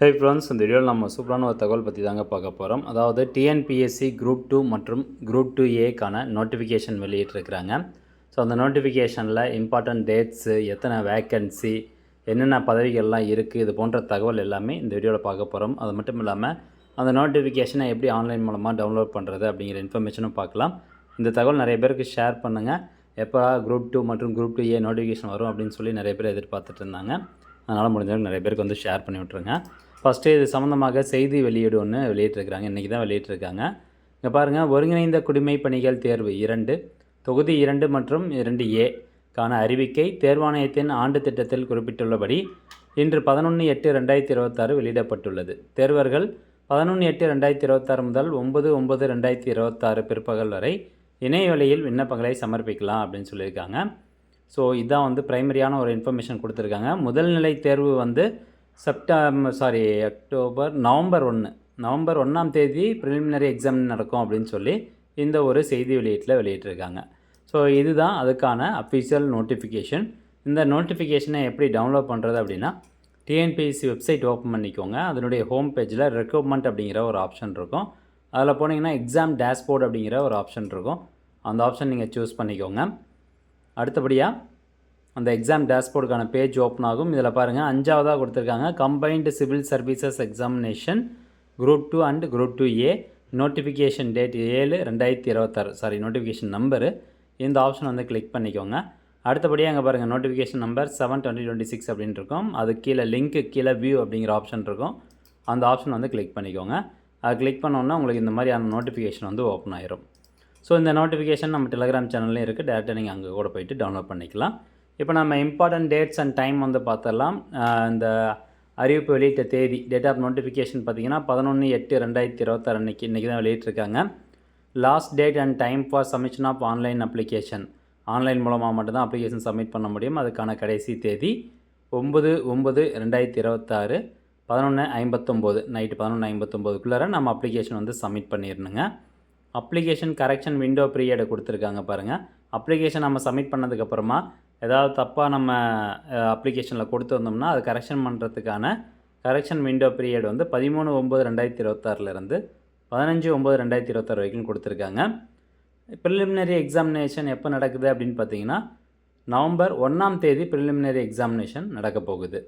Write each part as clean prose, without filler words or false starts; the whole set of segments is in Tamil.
ஹே ஃப்ரெண்ட்ஸ், இந்த வீடியோவில் நம்ம சூப்பரான ஒரு தகவல் பற்றி தாங்க பார்க்க போகிறோம். அதாவது டிஎன்பிஎஸ்சி குரூப் 2 மற்றும் குரூப் 2ஏக்கான நோட்டிஃபிகேஷன் வெளியிட்டிருக்கிறாங்க. ஸோ அந்த நோட்டிஃபிகேஷனில் இம்பார்ட்டன்ட் டேட்ஸு, எத்தனை வேக்கன்சி, என்னென்ன பதவிகள்லாம் இருக்குது, இது போன்ற தகவல் எல்லாமே இந்த வீடியோவில் பார்க்க போகிறோம். அது மட்டும் இல்லாமல் அந்த நோட்டிஃபிகேஷனை எப்படி ஆன்லைன் மூலமாக டவுன்லோட் பண்ணுறது அப்படிங்கிற இன்ஃபர்மேஷனும் பார்க்கலாம். இந்த தகவல் நிறைய பேருக்கு ஷேர் பண்ணுங்கள். எப்போ குரூப் 2 மற்றும் குரூப் 2ஏ நோட்டிஃபிகேஷன் வரும் அப்படின்னு சொல்லி நிறைய பேர் எதிர்பார்த்துட்டு இருந்தாங்க. அதனால் முடிஞ்சவங்க நிறைய பேருக்கு வந்து ஷேர் பண்ணி விட்ருங்க. ஃபஸ்ட்டு இது சம்மந்தமாக செய்தி வெளியீடு ஒன்று வெளியிட்டிருக்கிறாங்க. இன்றைக்கி தான் வெளியிட்டிருக்காங்க. இங்கே பாருங்கள், ஒருங்கிணைந்த குடிமை பணிகள் தேர்வு 2 தொகுதி 2 மற்றும் 2ஏக்கான அறிவிக்கை தேர்வாணையத்தின் ஆண்டு திட்டத்தில் குறிப்பிட்டுள்ளபடி இன்று 11/8/2026 வெளியிடப்பட்டுள்ளது. தேர்வர்கள் 11/8/2026 முதல் 9/9/2026 பிற்பகல் வரை இணையவழியில் விண்ணப்பங்களை சமர்ப்பிக்கலாம் அப்படின்னு சொல்லியிருக்காங்க. ஸோ இதுதான் வந்து ப்ரைமரியான ஒரு இன்ஃபர்மேஷன் கொடுத்துருக்காங்க. முதல் நிலை தேர்வு வந்து நவம்பர் 1ஆம் தேதி ப்ரிலிமினரி எக்ஸாம் நடக்கும் அப்படின்னு சொல்லி இந்த ஒரு செய்தி வெளியிட்டிருக்காங்க. ஸோ இதுதான் அதுக்கான அஃபிஷியல் நோட்டிஃபிகேஷன். இந்த நோட்டிஃபிகேஷனை எப்படி டவுன்லோட் பண்ணுறது அப்படின்னா, டிஎன்பிஎஸ்சி வெப்சைட் ஓப்பன் பண்ணிக்கோங்க. அதனுடைய ஹோம் பேஜில் ரெக்ரூட்மெண்ட் அப்படிங்கிற ஒரு ஆப்ஷன் இருக்கும். அதில் போனீங்கன்னா எக்ஸாம் டேஷ்போர்ட் அப்படிங்கிற ஒரு ஆப்ஷன் இருக்கும். அந்த ஆப்ஷன் நீங்கள் சூஸ் பண்ணிக்கோங்க. அடுத்தபடியாக அந்த எக்ஸாம் டேஷ்போர்டுக்கான பேஜ் ஓப்பன் ஆகும். இதில் பாருங்கள், 5ஆவதாக கொடுத்துருக்காங்க combined civil services examination group 2 and group 2ஏ நோட்டிஃபிகேஷன் டேட் 7/2026 நோட்டிஃபிகேஷன் நம்பரு. இந்த ஆப்ஷன் வந்து கிளிக் பண்ணிக்கோங்க. அடுத்தபடியாக அங்கே பாருங்கள், நோட்டிஃபிகேஷன் நம்பர் 7/2026 அப்படின்னு இருக்கும். அது கீழே லிங்க்கு கீழே வியூ அப்படிங்கிற ஆப்ஷன் இருக்கும். அந்த ஆப்ஷன் வந்து கிளிக் பண்ணிக்கோங்க. அது கிளிக் பண்ணோன்னா உங்களுக்கு இந்த மாதிரியான நோட்டிஃபிகேஷன் வந்து ஓப்பன் ஆயிரும். ஸோ இந்த நோட்டிஃபிகேஷன் நம்ம டெலிகிராம் சேனல்லையும் இருக்குது. டேரெக்டாக நீங்கள் அங்கே கூட போய்ட்டு டவுன்லோட் பண்ணிக்கலாம். இப்போ நம்ம இம்பார்ட்டன்ட் டேட்ஸ் அண்ட் டைம் வந்து பார்த்துடலாம். இந்த அறிவிப்பு வெளியிட்ட தேதி, டேட் ஆஃப் நோட்டிஃபிகேஷன் பார்த்திங்கன்னா 11/8/2026 இன்றைக்கி தான் வெளியிட்டிருக்காங்க. Last date and time for submission of online application, online மூலமாக மட்டும்தான் அப்ளிகேஷன் சப்மிட் பண்ண முடியும். அதுக்கான கடைசி தேதி 9/9/2026 11:59 நைட்டு 11:59க்குள்ளே நம்ம அப்ளிகேஷன் வந்து சப்மிட் பண்ணிடணுங்க. அப்ளிகேஷன் கரெக்ஷன் விண்டோ பீரியடை கொடுத்துருக்காங்க பாருங்கள். அப்ளிகேஷன் நம்ம சப்மிட் பண்ணதுக்கப்புறமா ஏதாவது தப்பாக நம்ம அப்ளிகேஷனில் கொடுத்து வந்தோம்னா அது கரெக்ஷன் பண்ணுறதுக்கான கரெக்ஷன் விண்டோ பீரியட் வந்து 13/9/2026 15/9/2026 வரைக்கும் கொடுத்துருக்காங்க. ப்ரிலிமினரி எக்ஸாமினேஷன் எப்போ நடக்குது அப்படின்னு பார்த்தீங்கன்னா, நவம்பர் 1ஆம் தேதி ப்ரிலிமினரி எக்ஸாமினேஷன் நடக்க போகுது.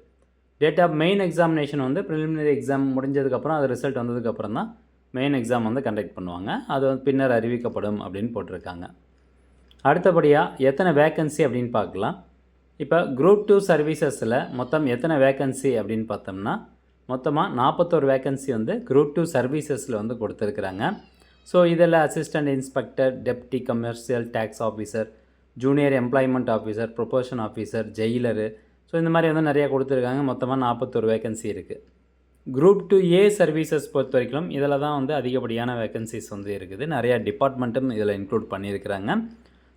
டேட் ஆஃப் மெயின் எக்ஸாமினேஷன் வந்து ப்ரிலிமினரி எக்ஸாம் முடிஞ்சதுக்கப்புறம் அது ரிசல்ட் வந்ததுக்கப்புறம் தான் மெயின் எக்ஸாம் வந்து கண்டக்ட் பண்ணுவாங்க. அது வந்து பின்னர் அறிவிக்கப்படும் அப்படின்னு போட்டிருக்காங்க. அடுத்தபடியாக எத்தனை வேக்கன்சி அப்படின்னு பார்க்கலாம். இப்போ குரூப் 2 சர்வீசஸில் மொத்தம் எத்தனை வேக்கன்சி அப்படின்னு பார்த்தோம்னா, மொத்தமாக 41 வேக்கன்சி வந்து குரூப் 2 சர்வீசஸில் வந்து கொடுத்துருக்குறாங்க. ஸோ இதில் assistant inspector, deputy commercial tax officer, junior employment officer, probation officer, jailer, so இந்த மாதிரி வந்து நிறையா கொடுத்துருக்காங்க. மொத்தமாக 41 வேக்கன்சி இருக்குது. குரூப் 2ஏ சர்வீசஸ் பொறுத்த வரைக்கும் இதில் தான் வந்து அதிகப்படியான வேக்கன்சிஸ் வந்து இருக்குது. நிறையா டிபார்ட்மெண்ட்டும் இதில் இன்க்ளூட் பண்ணியிருக்கிறாங்க.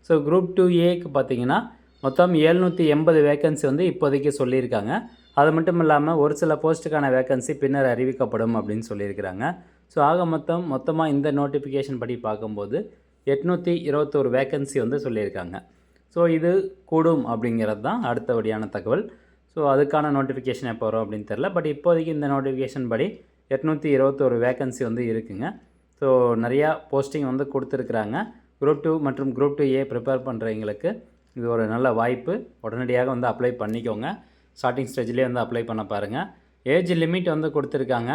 ஸோ குரூப் 2ஏக்கு பார்த்திங்கன்னா மொத்தம் 780 வேக்கன்சி வந்து இப்போதைக்கு சொல்லியிருக்காங்க. அது மட்டும் இல்லாமல் ஒரு சில போஸ்ட்டுக்கான வேக்கன்சி பின்னர் அறிவிக்கப்படும் அப்படின்னு சொல்லியிருக்கிறாங்க. ஸோ ஆக மொத்தமாக இந்த நோட்டிஃபிகேஷன் படி பார்க்கும்போது 821 வேக்கன்சி வந்து சொல்லியிருக்காங்க. ஸோ இது கூடும் அப்படிங்கிறது தான் அடுத்தபடியான தகவல். ஸோ அதுக்கான நோட்டிஃபிகேஷன் எப்போ வரும் அப்படின்னு தெரில. பட் இப்போதைக்கு இந்த நோட்டிஃபிகேஷன் படி 821 வேக்கன்சி வந்து இருக்குங்க. ஸோ நிறையா போஸ்டிங் வந்து கொடுத்துருக்குறாங்க. குரூப் 2 மற்றும் குரூப் 2ஏ ப்ரிப்பேர் பண்ணுறவங்களுக்கு இது ஒரு நல்ல வாய்ப்பு. உடனடியாக வந்து அப்ளை பண்ணிக்கோங்க. ஸ்டார்டிங் ஸ்டேஜ்லேயே வந்து அப்ளை பண்ண பாருங்கள். ஏஜ் லிமிட் வந்து கொடுத்துருக்காங்க.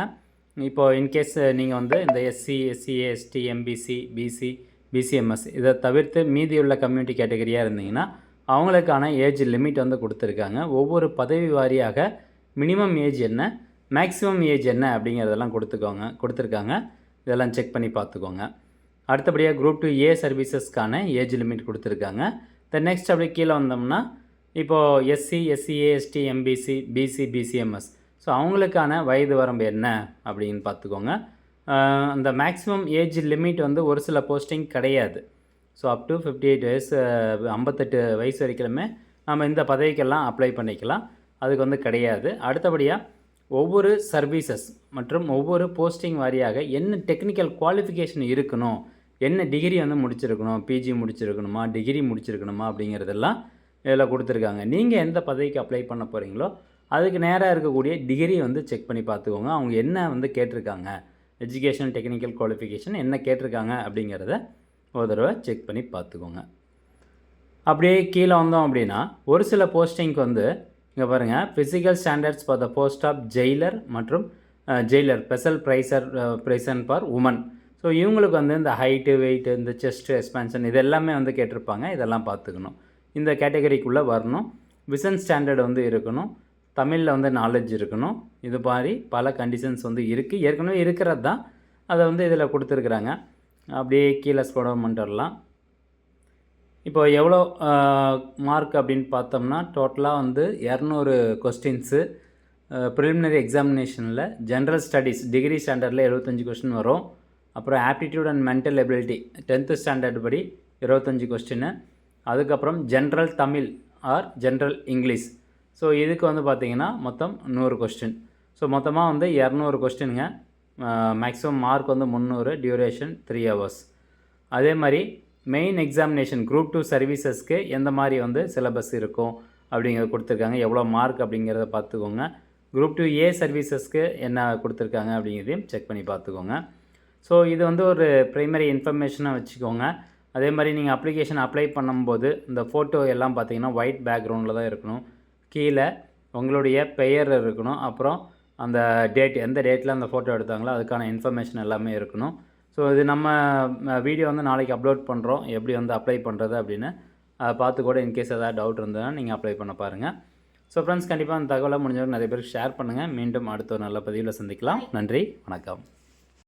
இப்போது இன்கேஸ் நீங்கள் வந்து இந்த SC, SCA, ST, MBC, BC, BCMS இதை தவிர்த்து மீதியுள்ள கம்யூனிட்டி கேட்டகரியாக இருந்தீங்கன்னா அவங்களுக்கான ஏஜ் லிமிட் வந்து கொடுத்துருக்காங்க. ஒவ்வொரு பதவி வாரியாக மினிமம் ஏஜ் என்ன, மேக்ஸிமம் ஏஜ் என்ன அப்படிங்கிறதெல்லாம் கொடுத்துருக்காங்க. இதெல்லாம் செக் பண்ணி பார்த்துக்கோங்க. அடுத்தபடியாக குரூப் 2ஏ சர்வீசஸ்க்கான ஏஜ் லிமிட் கொடுத்துருக்காங்க. நெக்ஸ்ட் அப்படி கீழே வந்தோம்னா இப்போது SC, SCA, ST, MBC, BC, BCMS, so அவங்களுக்கான வயது வரம்பு என்ன அப்படின்னு பார்த்துக்கோங்க. அந்த மேக்ஸிமம் ஏஜ் லிமிட் வந்து ஒரு சில போஸ்டிங் கிடையாது. ஸோ அப் டு 58 வயசு 58 வயசு வரைக்குமே நம்ம இந்த பதவிக்கெல்லாம் அப்ளை பண்ணிக்கலாம். அதுக்கு வந்து கிடையாது. அடுத்தபடியாக ஒவ்வொரு சர்வீசஸ் மற்றும் ஒவ்வொரு போஸ்டிங் வாரியாக என்ன டெக்னிக்கல் குவாலிஃபிகேஷன் இருக்கணும், என்ன டிகிரி வந்து முடிச்சிருக்கணும், பிஜி முடிச்சிருக்கணுமா, டிகிரி முடிச்சிருக்கணுமா அப்படிங்கிறதெல்லாம் இதில் கொடுத்துருக்காங்க. நீங்கள் எந்த பதவிக்கு அப்ளை பண்ண போகிறீங்களோ அதுக்கு நேராக இருக்கக்கூடிய டிகிரி வந்து செக் பண்ணி பார்த்துக்கோங்க. அவங்க என்ன வந்து கேட்டிருக்காங்க, எஜுகேஷன் டெக்னிக்கல் குவாலிஃபிகேஷன் என்ன கேட்டிருக்காங்க அப்படிங்கிறத ஒரு தடவை செக் பண்ணி பார்த்துக்கோங்க. அப்படியே கீழே வந்தோம் அப்படின்னா ஒரு சில போஸ்டிங்க்கு வந்து இங்கே பாருங்கள், physical standards for the post of jailer மற்றும் jailer special prison for women. So இவங்களுக்கு வந்து இந்த ஹைட்டு, வெயிட்டு, இந்த செஸ்ட்டு எக்ஸ்பான்ஷன் இது எல்லாமே வந்து கேட்டிருப்பாங்க. இதெல்லாம் பார்த்துக்கணும். இந்த கேட்டகரிக்குள்ளே வரணும். விசன் ஸ்டாண்டர்டு வந்து இருக்கணும். தமிழில் வந்து நாலேஜ் இருக்கணும். இது மாதிரி பல கண்டிஷன்ஸ் வந்து இருக்குது. ஏற்கனவே இருக்கிறது தான், அதை வந்து இதில் கொடுத்துருக்குறாங்க. அப்படியே கீழே ஸ்க்ரோல் பண்ணிட்டுலாம். இப்போ எவ்வளோ மார்க் அப்படின்னு பார்த்தோம்னா டோட்டலாக வந்து 200 கொஸ்டின்ஸு. ப்ரிலிமினரி எக்ஸாமினேஷனில் ஜென்ரல் ஸ்டடீஸ் டிகிரி ஸ்டாண்டர்டில் 75 கொஸ்டின் வரும். அப்புறம் aptitude and mental ability 10th standard படி 25 கொஸ்டின்னு. அதுக்கப்புறம் general Tamil or general English. So இதுக்கு வந்து பார்த்திங்கன்னா மொத்தம் 100 கொஸ்டின். ஸோ மொத்தமாக வந்து 200 கொஸ்டினுங்க. மேக்ஸிமம் மார்க் வந்து 300, டியூரேஷன் 3 hours. அதே மாதிரி மெயின் எக்ஸாமினேஷன் குரூப் 2 சர்வீசஸ்க்கு எந்த மாதிரி வந்து சிலபஸ் இருக்கும் அப்படிங்கிறத கொடுத்துருக்காங்க. எவ்வளோ மார்க் அப்படிங்கிறத பார்த்துக்கோங்க. குரூப் 2A சர்வீசஸ்க்கு என்ன கொடுத்துருக்காங்க அப்படிங்கிறதையும் செக் பண்ணி பார்த்துக்கோங்க. ஸோ இது வந்து ஒரு ப்ரைமரி இன்ஃபர்மேஷனாக வச்சுக்கோங்க. அதே மாதிரி நீங்கள் அப்ளிகேஷன் அப்ளை பண்ணும்போது இந்த ஃபோட்டோ எல்லாம் பார்த்தீங்கன்னா ஒயிட் பேக்ரவுண்டில் தான் இருக்கணும். கீழே உங்களுடைய பெயர் இருக்கணும். அப்புறம் அந்த டேட், எந்த டேட்டில் அந்த ஃபோட்டோ எடுத்தாங்களோ அதுக்கான இன்ஃபர்மேஷன் எல்லாமே இருக்கணும். ஸோ இது நம்ம வீடியோ வந்து நாளைக்கு அப்லோட் பண்ணுறோம், எப்படி வந்து அப்ளை பண்ணுறது அப்படின்னு. அதை பார்த்து கூட இன்கேஸ் ஏதாவது டவுட் இருந்ததுன்னா நீங்கள் அப்ளை பண்ண பாருங்கள். ஸோ ஃப்ரெண்ட்ஸ், கண்டிப்பாக அந்த தகவலை முடிஞ்சவங்க நிறைய பேருக்கு ஷேர் பண்ணுங்கள். மீண்டும் அடுத்த ஒரு நல்ல பதிவில் சந்திக்கலாம். நன்றி, வணக்கம்.